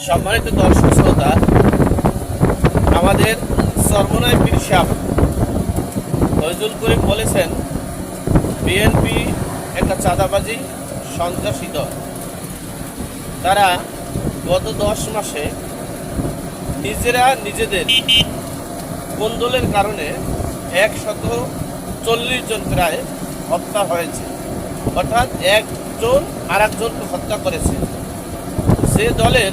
সম্মানিত দর্শক শ্রোতা, আমাদের চরমোনাই পীর সাহেব ফয়জুল করিম বলেছেন বিএনপি একটা চাঁদাবাজি সন্ত্রাসী দল। তারা গত 10 মাসে নিজেরা নিজেদের কোন্দলের কারণে 140 জন প্রায় হত্যা হয়েছে, অর্থাৎ একজন আর একজনকে হত্যা করেছে। যে দলের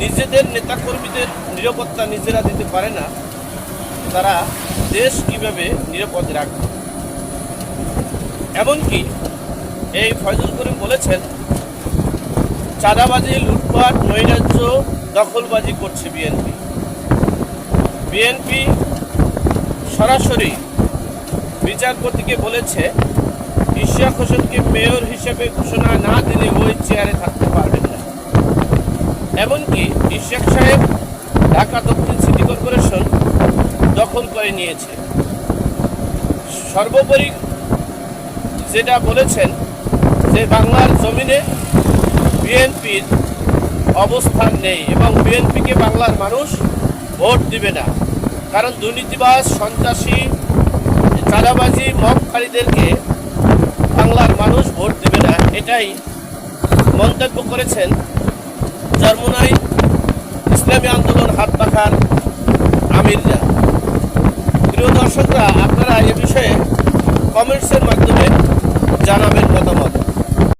নিজেদের নেতাকর্মীদের নিরাপত্তা নিজেরা দিতে পারে না, তারা দেশ কিভাবে নিরাপদ রাখবে? এমনকি এই ফয়জুল করিম বলেছেন চাঁদাবাজি, লুটপাট, নৈরাজ্য, দখলবাজি করছে বিএনপি সরাসরি বিচারপতিকে বলেছে ইশরাক হোসেনকে মেয়র হিসেবে ঘোষণা না দিলে ওই চেয়ারে থাকতে পারবেন না। এমনকি ইশরাক সাহেব ঢাকা দক্ষিণ সিটি কর্পোরেশন দখল করে নিয়েছে। সর্বোপরি যেটা বলেছেন যে বাংলার জমিনে বিএনপির অবস্থান নেই এবং বিএনপিকে বাংলার মানুষ ভোট দিবে না, কারণ দুর্নীতিবাজ, সন্ত্রাসী, চাঁদাবাজি, মবকারীদেরকে বাংলার মানুষ ভোট দেবে না। এটাই মন্তব্য করেছেন চরমোনাই ইসলামী আন্দোলন হাতপাখার আমিররা। প্রিয় দর্শকরা, আপনারা এ বিষয়ে কমেন্টসের মাধ্যমে জানাবেন মতামত।